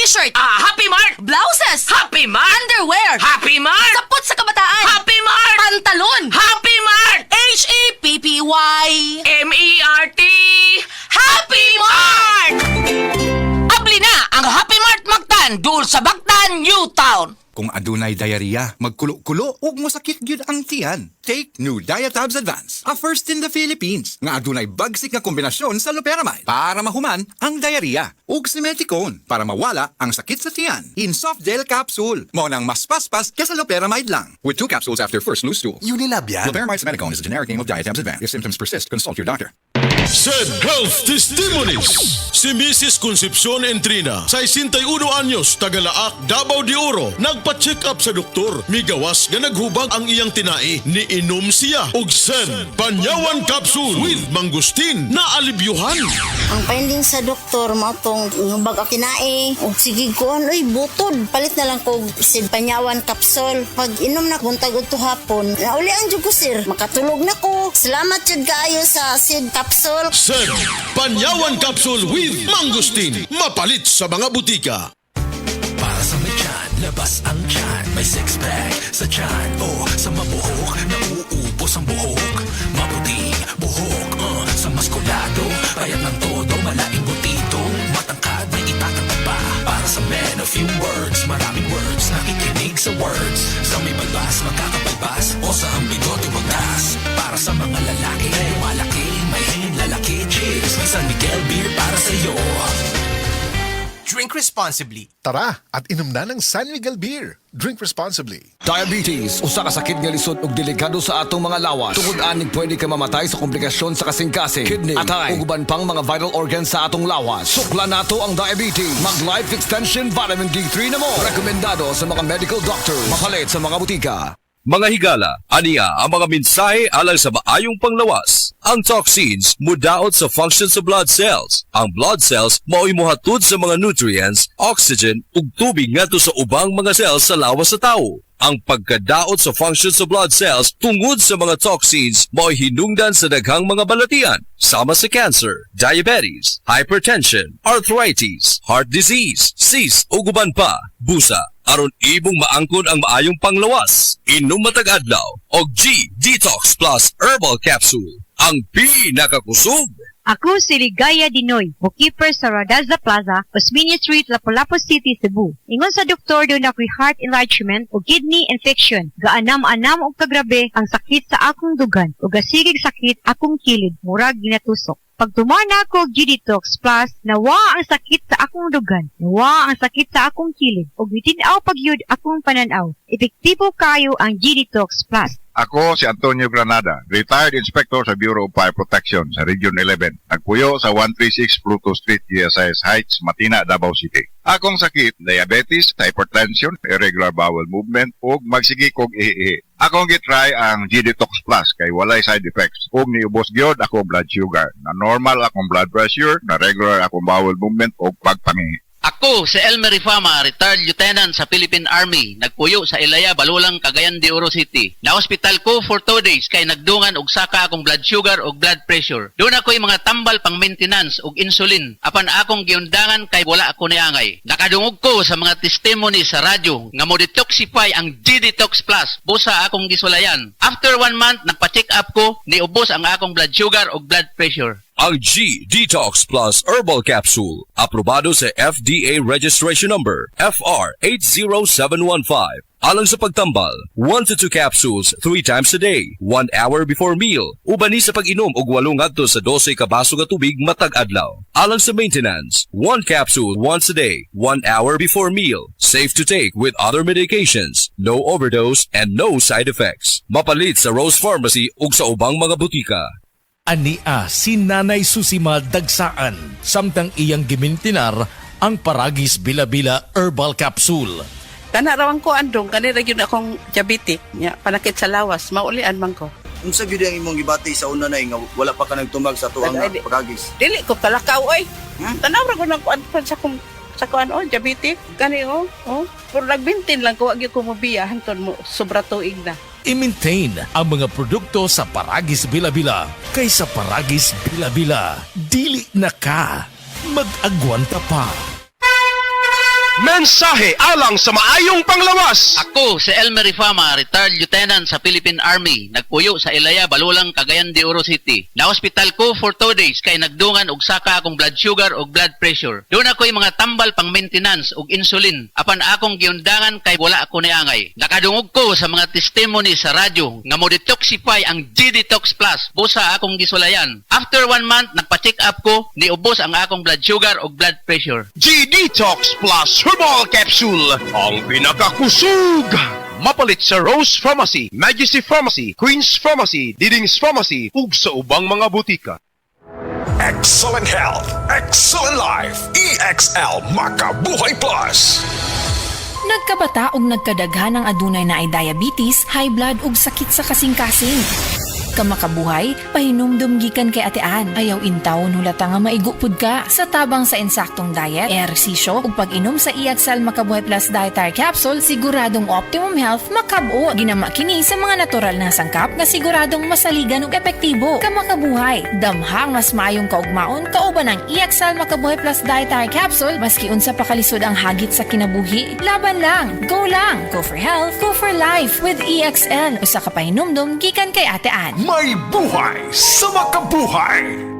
T-shirt, Happy Mart! blouses, Happy Mart! underwear, Happy Mart! sapot sa kabataan, Happy Mart! pantalon, Happy Mart! H-A-P-P-Y. M-E-R-T! Happy Mart! Abli na ang Happy Mart Magtan dul sa Bagtan, New Town. Kung adunay diarrhea, magkulo-kulo ug mosakit gyud ang tiyan. Take new Diatabs Advance, a first in the Philippines nga adunay bagsik nga kombinasyon sa loperamide para mahuman ang diarrhea ug simeticone para mawala ang sakit sa tiyan. In soft gel capsule, mo nang mas paspas kaysa loperamide lang. With 2 capsules after first loose stool. Unilab yan. Loperamide simeticone is a generic name of Diatabs Advance. If symptoms persist, consult your doctor. Said Health Testimonies. Si Mrs. Concepcion Entrina, 61 anyos, Tagalaak, Davao de Oro, nagpa-check up sa doktor. Migawas nga naghubag ang iyang tinai. Niinom siya og Sen Panyawan Capsule with Mangustin na alibyuhan. Ang finding sa doktor mo itong baga kinae o sige ko oy butod palit na lang ko sid panyawan kapsol pag inom na kung tagod to hapon nauli ang jud ko sir makatulog na ko salamat jud kaayo sa sid kapsol. Sen Panyawan Capsule with Mangustin, mapalit sa mga butika. Para sa may tiyan, labas ang tiyan. May six-pack sa tiyan o sa mabuhok. Nauubos ang buhok. Maputing buhok sa maskulado. Payat ng todo, malaking butito. Matangkad, may itatangkad pa. Para sa men, a few words. Maraming words, nakikinig sa words. Sa may balbas, magkakabalbas. O sa ambigote, wagdas. Para sa mga lalaki, lumalaki. May lalaki, cheers. May San Miguel beer para sa'yo. Drink responsibly. Tara at inom na ng San Miguel Beer. Drink responsibly. Diabetes, usa ka sakit nga lisod ug delikado sa atong mga lawas. Tungod aning pwede ka mamatay sa komplikasyon sa kasing-kasing, kidney, atay, ug uban pang mga vital organs sa atong lawas. Sukla nato ang diabetes. Mag Life Extension Vitamin D3 na mo. Rekomendado sa mga medical doctor. Mapalit sa mga butika. Mga higala, aniya ang mga mensahe alang sa maayong panglawas. Ang toxins mudaot sa function sa blood cells. Ang blood cells mao'y mohatod sa mga nutrients, oxygen ug tubig ngadto sa ubang mga cells sa lawas sa tao. Ang pagkadaot sa function sa blood cells tungod sa mga toxins mao'y hinungdan sa daghang mga balatian, sama sa cancer, diabetes, hypertension, arthritis, heart disease, cyst ug uban pa, busa. Aron ibong maangkon ang maayong panglawas. Inom matag adlaw og G Detox Plus Herbal Capsule. Ang pinakakusog. Ako si Ligaya Dinoy, bookkeeper sa Radaza Plaza, Osmeña Street, Lapu-Lapu City, Cebu. Ingon sa doktor doon ako'y heart enlargement o kidney infection. Gaanam-anam o kagrabe ang sakit sa akong dugan o gasigig sakit akong kilid, murag ginatusok. Pag tumana ako G-Detox Plus, nawa ang sakit sa akong dugan, nawa ang sakit sa akong kilid, o bitinaw pagyud akong pananaw. Epektibo kayo ang G-Detox Plus. Ako si Antonio Granada, retired inspector sa Bureau of Fire Protection sa Region 11. Nagpuyo sa 136 Pluto Street, GSIS Heights, Matina, Davao City. Akong sakit, diabetes, hypertension, irregular bowel movement, ug magsigi kog ihi. Akong gitry ang G-Detox Plus kay walay side effects. Ug niubos gyud ako blood sugar. Na normal akong blood pressure, na regular akong bowel movement ug pagpangihi. Ako si Elmer Rifama, retired lieutenant sa Philippine Army. Nagpuyo sa Ilaya, Balulang, Cagayan de Oro City. Na-hospital ko for 2 days kay nagdungan og saka akong blood sugar og blood pressure. Doon ako'y mga tambal pang maintenance og insulin. Apan akong giundangan kay wala ako niangay. Nakadungog ko sa mga testimony sa radyo nga mo detoxify ang G-Detox Plus. Busa akong gisulayan. After 1 month, nagpa-check up ko, niubos ang akong blood sugar og blood pressure. Ang G-Detox Plus Herbal Capsule. Aprobado sa FDA Registration Number FR80715. Alang sa pagtambal, 1 to 2 capsules 3 times a day, 1 hour before meal. Ubani sa pag-inom og 8 ngadto sa 12 ka baso nga tubig matag adlaw. Alang sa maintenance, 1 capsule once a day, 1 hour before meal. Safe to take with other medications, no overdose and no side effects. Mapalit sa Rose Pharmacy ug sa ubang mga butika. Ania si Nanay Susima Dagsaan, samtang iyang gimintinar ang Paragis Bila-Bila Herbal Capsule. Kanarawan ko andong, kanira yun akong diabetic, ya, panakit sa lawas, maulian man ko. Unsa gyud ang imong gibati sa una na nga wala pa ka nagtumag sa tuang Paragis? Dili ko kalakaw oy. Tanaw ra ko nang kuan sa kuan diabetic, kani pero nagbintin lang ko agi ko mobiya hangtod mo sobra tuig na. I-maintain ang mga produkto sa Paragis Bila-Bila. Kaysa Paragis Bila-Bila, dili na ka. Mag-agwanta pa. Mensahe alang sa maayong panglawas. Ako si Elmer Rifama, retired lieutenant sa Philippine Army. Nagpuyo sa Ilaya, Balulang, Cagayan de Oro City. Na-hospital ko for 2 days kay nagdungan og saka akong blood sugar og blood pressure. Doon ako'y mga tambal pang maintenance og insulin. Apan akong giundangan kay wala ako niangay. Nakadungog ko sa mga testimony sa radyo nga mo detoxify ang G-Detox Plus. Busa akong gisulayan. After 1 month, nagpa-check up ko, niubos ang akong blood sugar og blood pressure. G-Detox Plus Herbal Capsule, ang pinakakusog. Mapalit sa Rose Pharmacy, Majesty Pharmacy, Queen's Pharmacy, Diding's Pharmacy, ug sa ubang mga butika. Excellent health, excellent life. EXL Makabuhay Plus. Nagkabata og nagkadaghan ng adunay na ay diabetes, high blood ug sakit sa kasing-kasing. Kamakabuhay, pahinumdum gikan kay atean. Ayaw intaw hulata nga maigupod ka. Sa tabang sa insaktong diet, ehersisyo ug pag-inom sa EXL Makabuhay Plus Dietary Capsule, siguradong optimum health makab-o. Ginama kini sa mga natural na sangkap nga siguradong masaligan ug epektibo. Kamakabuhay, damhang mas maayong kaugmaon kauban ang EXL Makabuhay Plus Dietary Capsule maski unsa pa kalisod ang hagit sa kinabuhi. Laban lang, go lang. Go for health, go for life with EXL. Usa ka pahinumdum gikan kay atean. May buhay sa makabuhay!